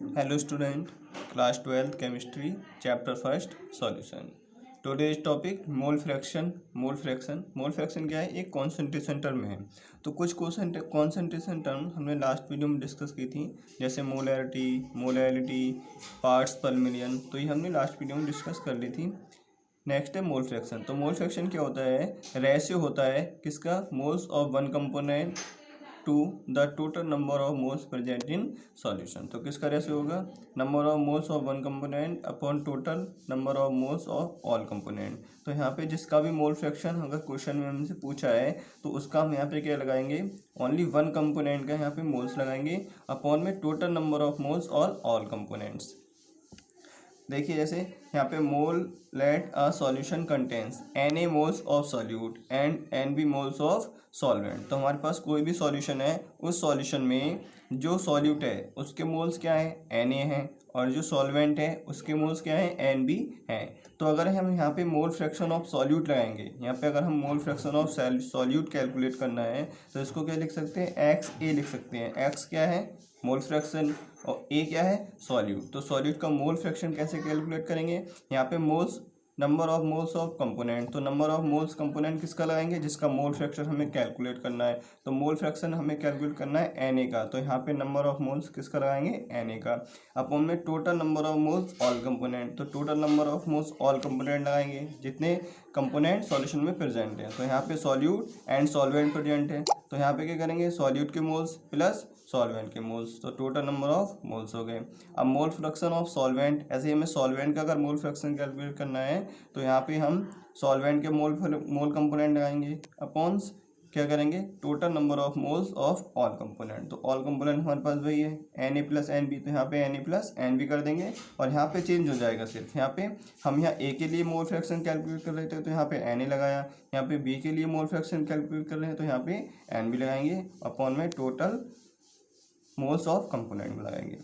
Hello student, class 12th chemistry, chapter 1st solution. Today's topic mole fraction. Mole fraction क्या है? एक concentration term है. तो कुछ कॉन्सेंट्रेशन टर्म हमने लास्ट वीडियो में डिस्कस की थी, जैसे मोलैरिटी, मोलैलिटी, पार्ट्स पर मिलियन. तो ये हमने लास्ट वीडियो में डिस्कस कर ली थी. नेक्स्ट है मोल फ्रैक्शन. तो मोल फ्रैक्शन क्या होता है? रेशियो होता है किसका? Moles of one component to the total number of moles present in solution. तो किसका रेशियो होगा? Number of moles of one component upon total number of moles of all component. तो यहाँ पे जिसका भी मोल फ्रैक्शन अगर क्वेश्चन में हमसे पूछा है तो उसका हम यहाँ पे क्या लगाएंगे? ओनली वन कंपोनेंट का यहाँ पे मोल्स लगाएंगे अपॉन में total number of moles all components. देखिए जैसे यहाँ पे mole let a solution contains Na moles of solute and Nb moles of solvent. तो हमारे पास कोई भी सॉल्यूशन है, उस सॉल्यूशन में जो सॉल्यूट है उसके मोल्स क्या है? Na है, और जो सॉल्वेंट है उसके मोल्स क्या है? Nb है. तो अगर हम यहाँ पे मोल फ्रैक्शन ऑफ सॉल्यूट लगाएंगे, यहाँ पे अगर हम मोल फ्रैक्शन ऑफ सॉल्यूट कैलकुलेट करना है तो इसको क्या लिख सकते हैं? XA लिख सकते हैं. X क्या है? मोल फ्रैक्शन, और ए क्या है? सॉल्यूट. तो सॉल्यूट का मोल फ्रैक्शन कैसे कैलकुलेट करेंगे? यहाँ पे moles, number of moles of component. तो नंबर ऑफ मोल्स कंपोनेंट किसका लगाएंगे? जिसका मोल फ्रैक्शन हमें कैलकुलेट करना है. तो मोल फ्रैक्शन हमें कैलकुलेट करना है Na का. तो यहाँ पे नंबर ऑफ मोल्स किसका लगाएंगे? Na का. अपॉन में total number of moles all component. तो total number of moles all component लगाएंगे जितने कंपोनेंट सॉल्यूशन में प्रेजेंट है. तो यहाँ पे सॉल्यूट एंड सॉल्वेंट प्रेजेंट है. तो यहाँ पे क्या करेंगे? सॉल्यूट के मोल्स प्लस सॉल्वेंट के मोल्स. तो टोटल नंबर ऑफ मोल्स हो गए. अब मोल फ्रैक्शन ऑफ सॉल्वेंट, ऐसे ही हमें सॉल्वेंट का अगर मोल फ्रैक्शन कैलकुलेट करना है तो यहाँ पे हम सॉल्वेंट के मोल कंपोनेंट लगाएंगे अपॉन क्या करेंगे? Total number of moles of all component. तो ऑल कंपोनेंट हमारे पास वही है Na प्लस Nb. तो यहाँ पे Na प्लस Nb कर देंगे और यहाँ पे चेंज हो जाएगा. सिर्फ यहाँ पे हम यहाँ A के लिए मोल फ्रैक्शन कैलकुलेट कर रहे थे तो यहाँ पे Na लगाया. यहाँ पे B के लिए मोल फ्रैक्शन कैलकुलेट कर रहे हैं तो यहाँ पे Nb लगाएंगे अपॉन में टोटल मोल्स ऑफ कंपोनेंट लगाएंगे.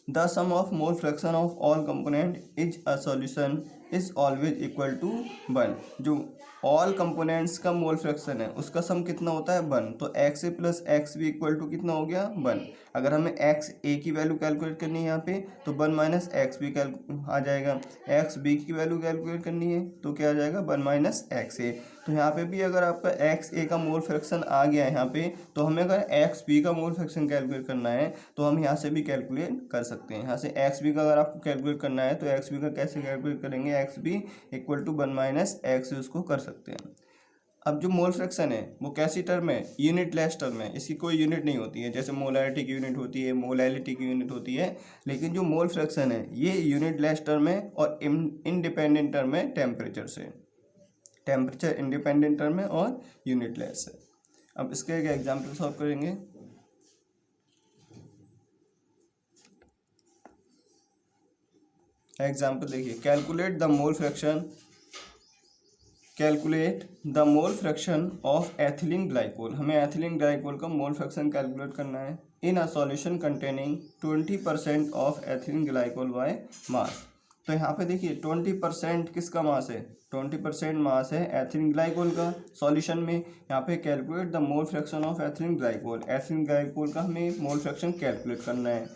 The sum of mole fraction of all component is a solution is always equal to 1. जो ऑल कंपोनेंट्स का मोल फ्रैक्शन है उसका सम कितना होता है? 1. तो x a plus x b equal to कितना हो गया? 1. अगर हमें एक्स ए की वैल्यू कैलकुलेट करनी है यहाँ पे तो 1 माइनस एक्स बी आ जाएगा. एक्स बी की वैल्यू कैलकुलेट करनी है तो क्या आ जाएगा? 1 माइनस एक्स ए. तो यहाँ पे भी अगर आपका एक्स ए का मोल फ्रैक्शन आ गया है यहाँ पे, तो हमें अगर एक्स बी का मोल फ्रैक्शन कैलकुलेट करना है तो हम यहाँ से भी कैलकुलेट कर सकते हैं. यहाँ से एक्स बी का अगर आपको कैलकुलेट करना है तो एक्स बी का कैसे कैलकुलेट करेंगे? X b equal to 1 minus x, उसको कर सकते हैं. अब जो मोल फ्रैक्शन है वो कैसी टर्म है? यूनिट लेस टर्म है. इसकी कोई यूनिट नहीं होती है. जैसे मोलैरिटी की यूनिट होती है, मोलैलिटी की यूनिट होती है, लेकिन जो मोल फ्रैक्शन है ये यूनिट लेस टर्म है और इंडिपेंडेंट टर्म है टेम्परेचर से. टेम्परेचर इंडिपेंडेंट टर्म है और यूनिट लेस है. अब इसके एक एग्जाम्पल सॉल्व करेंगे. एग्जाम्पल देखिए, calculate the mole fraction of ethylene glycol. हमें एथिलीन ग्लाइकोल का मोल फ्रैक्शन कैलकुलेट करना है in a solution containing 20% of ethylene glycol by mass. तो यहाँ पे देखिए 20% किसका मास है? 20% मास है एथिलीन ग्लाइकोल का सॉल्यूशन में. यहाँ पे calculate the mole fraction of ethylene glycol. Ethylene glycol का हमें मोल फ्रैक्शन कैलकुलेट करना है.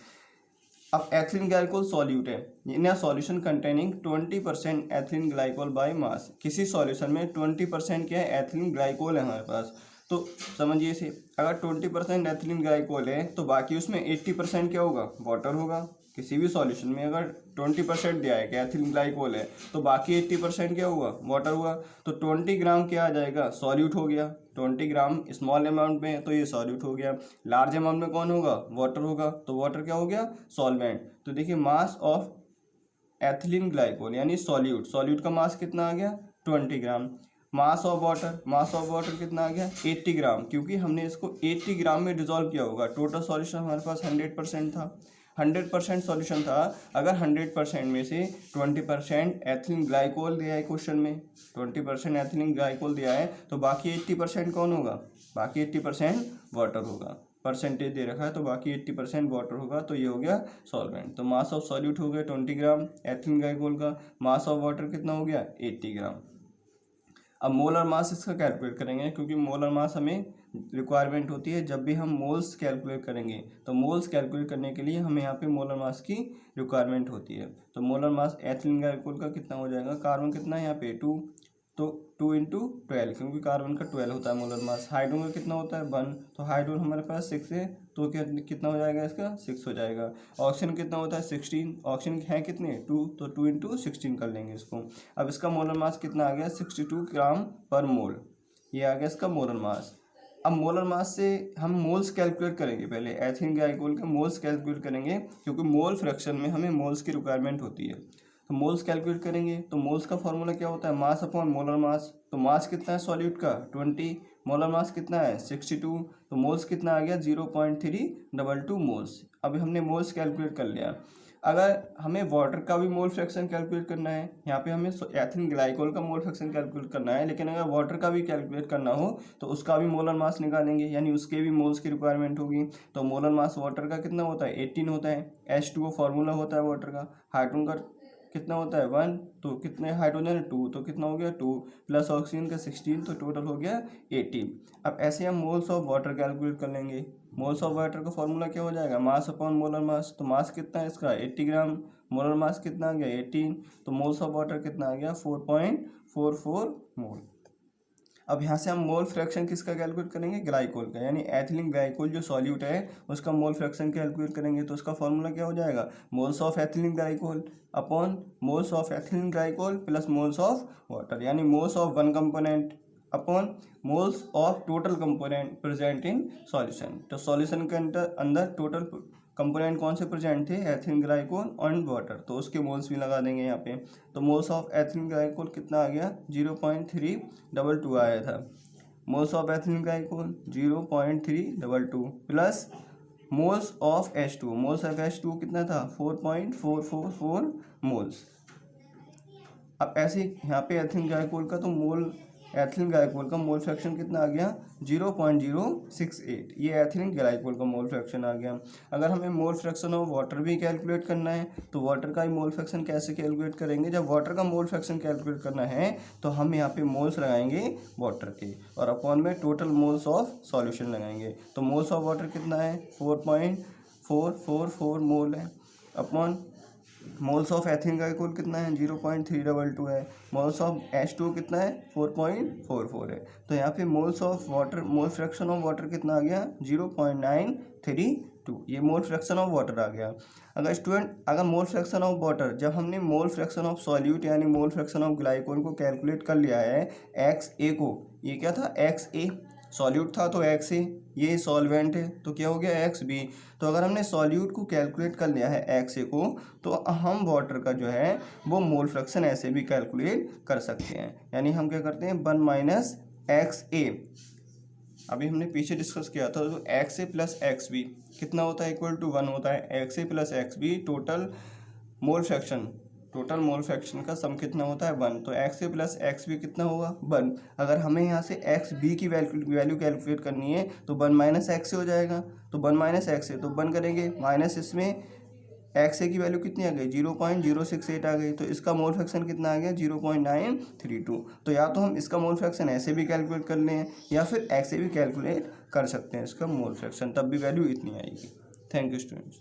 अब एथिलीन ग्लाइकोल सॉल्यूट है in a solution containing 20% ethylene glycol by mass. किसी सॉल्यूशन में 20% क्या है? एथिलीन ग्लाइकोल है हमारे पास. तो समझिए इसे, अगर 20% एथिलीन ग्लाइकोल है तो बाकी उसमें 80% क्या होगा? वाटर होगा. किसी भी सॉल्यूशन में अगर 20% दिया है कि एथिलीन ग्लाइकोल है तो बाकी 80% क्या हुआ? वाटर हुआ. तो 20 ग्राम क्या आ जाएगा? सॉल्यूट हो गया. 20 ग्राम स्मॉल अमाउंट में है तो ये सॉल्यूट हो गया. लार्ज अमाउंट में कौन होगा? वाटर होगा. तो वाटर क्या हो गया? सॉल्वेंट. तो देखिए मास ऑफ एथिलीन ग्लाइकोल यानी सॉल्यूट का मास कितना आ गया? 20 ग्राम. मास ऑफ वाटर कितना आ गया? 80 ग्राम, क्योंकि हमने इसको 80 ग्राम में डिजोल्व किया होगा. टोटल सॉल्यूशन हमारे पास 100% था. 100% सॉल्यूशन था. अगर 100% में से 20% एथिलीन ग्लाइकोल दिया है क्वेश्चन में, 20% एथिलीन ग्लाइकोल दिया है तो बाकी 80% कौन होगा? बाकी 80% वाटर होगा. परसेंटेज दे रखा है तो बाकी 80% वाटर होगा. तो ये हो गया सॉल्वेंट. तो मास ऑफ सॉल्यूट हो गया 20 ग्राम एथिलीन ग्लाइकोल का. मास ऑफ वाटर कितना हो गया? 80 ग्राम. अब मोलर मास इसका कैलकुलेट करेंगे क्योंकि मोलर मास हमें रिक्वायरमेंट होती है जब भी हम मोल्स कैलकुलेट करेंगे। तो मोल्स कैलकुलेट करने के लिए हमें यहाँ पे मोलर मास की रिक्वायरमेंट होती है। तो मोलर मास एथिलीन ग्लाइकोल का कितना हो जाएगा, कार्बन कितना है यहाँ पे 2, तो 2 × 12 क्योंकि कार्बन का 12 होता है मोलर मास। हाइड्रोजन का कितना होता है 1, तो हाइड्रोजन हमारे पास 6 है, तो कितना हो जाएगा इसका 6 हो जाएगा। ऑक्सीजन कितना होता है 16, ऑक्सीजन है कितने 2, तो 2 × 16 कर लेंगे इसको। अब इसका मोलर मास कितना आ गया 62 ग्राम पर मोल, ये आ गया इसका मोलर मास। अब मोलर मास से हम मोल्स कैलकुलेट करेंगे, पहले एथिलीन ग्लाइकोल के मोल्स कैलकुलेट करेंगे क्योंकि मोल फ्रैक्शन में हमें मोल्स की रिक्वायरमेंट होती है। तो मोल्स कैलकुलेट करेंगे तो मोल्स का फॉर्मूला क्या होता है, मास अपॉन मोलर मास। तो मास कितना है सॉल्यूट का 20, मोलर मास कितना है 62, तो मोल्स कितना आ गया 0.322 मोल्स। अभी हमने मोल्स कैलकुलेट कर लिया। अगर हमें वाटर का भी मोल फ्रैक्शन कैलकुलेट करना है, यहाँ पे हमें एथिलीन ग्लाइकोल का मोल फ्रैक्शन कैलकुलेट करना है, लेकिन अगर वाटर का भी कैलकुलेट करना हो तो उसका भी मोलर मास निकालेंगे, यानी उसके भी मोल्स की रिक्वायरमेंट होगी। तो मोलर मास वाटर का कितना होता है 18 होता है, H2O फॉर्मूला होता है वाटर का। हाइड्रोजन का कितना होता है 1, तो कितने हाइड्रोजन 2, तो कितना हो गया 2 प्लस ऑक्सीजन का 16, तो टोटल हो गया 18। अब ऐसे हम मोल्स ऑफ वाटर कैलकुलेट कर लेंगे। मोल्स ऑफ वाटर का फॉर्मूला क्या हो जाएगा, मास अपॉन मोलर मास। तो मास कितना है इसका 80 ग्राम, मोलर मास कितना आ गया 18, तो मोल्स ऑफ वाटर कितना आ गया 4.44 मोल। अब यहाँ से हम मोल फ्रैक्शन किसका कैलकुलेट करेंगे, ग्लाइकोल का, यानी एथिलीन ग्लाइकोल जो सॉल्यूट है उसका मोल फ्रैक्शन कैलकुलेट करेंगे। तो उसका फॉर्मूला क्या हो जाएगा, moles of ethylene glycol upon moles of ethylene glycol plus moles of water, यानी moles of one component upon moles of total component present in solution. तो सॉल्यूशन के अंदर टोटल कंपोनेंट कौन से प्रेजेंट थे, एथिलीन ग्लाइकोल एंड वाटर, तो उसके moles भी लगा देंगे यहाँ पे। तो मोल्स ऑफ एथिलीन ग्लाइकोल कितना आ गया 0.322 आया था। Moles of ethylene glycol 0.322 plus moles of H2, moles of H2 कितना था 4.444 मोल्स। अब ऐसे यहाँ पे एथिलीन ग्लाइकोल का, तो एथिलीन ग्लाइकोल का मोल फ्रैक्शन कितना आ गया 0.068, ये एथिलीन ग्लाइकोल का मोल फ्रैक्शन आ गया। अगर हमें मोल फ्रैक्शन ऑफ वाटर भी कैलकुलेट करना है तो वाटर का ही मोल फ्रैक्शन कैसे कैलकुलेट करेंगे, जब वाटर का मोल फ्रैक्शन कैलकुलेट करना है तो हम यहाँ पे मोल्स लगाएंगे वाटर के और अपॉन में टोटल मोल्स ऑफ सॉल्यूशन लगाएंगे। तो मोल्स ऑफ वाटर कितना है 4.444 मोल है, upon moles of ethylene glycol कितना है 0.322 है, मोल्स ऑफ H2 कितना है 4.44 है। तो यहाँ पे moles of water, mole fraction of water कितना आ गया 0.932, ये मोल फ्रैक्शन ऑफ वाटर आ गया। अगर मोल फ्रैक्शन ऑफ वाटर, जब हमने मोल फ्रैक्शन ऑफ सॉल्यूट यानी मोल फ्रैक्शन ऑफ ग्लाइकोल को कैलकुलेट कर लिया है XA को, ये क्या था XA सॉल्यूट था तो XA, ये सॉल्वेंट है तो क्या हो गया XB। तो अगर हमने सॉल्यूट को कैलकुलेट कर लिया है XA को, तो हम वाटर का जो है वो मोल फ्रैक्शन ऐसे भी कैलकुलेट कर सकते हैं, यानी हम क्या करते हैं 1 - XA। अभी हमने पीछे डिस्कस किया था तो XA प्लस XB कितना होता है इक्वल टू 1 होता है। XA plus XB total mole fraction का सम कितना होता है 1, तो XA प्लस XB कितना होगा 1। अगर हमें यहाँ से XB की वैल्यू कैलकुलेट करनी है तो 1 - XA हो जाएगा, तो 1 - XA तो 1 करेंगे माइनस, इसमें XA की वैल्यू कितनी आ गई 0.068 आ गई, तो इसका मोल फ्रैक्शन कितना आ गया 0.932। तो या तो हम इसका मोल फ्रैक्शन ऐसे भी कैलकुलेट कर लें या फिर XA भी कैलकुलेट कर सकते हैं इसका मोल फ्रैक्शन, तब भी वैल्यू इतनी आएगी। Thank you students.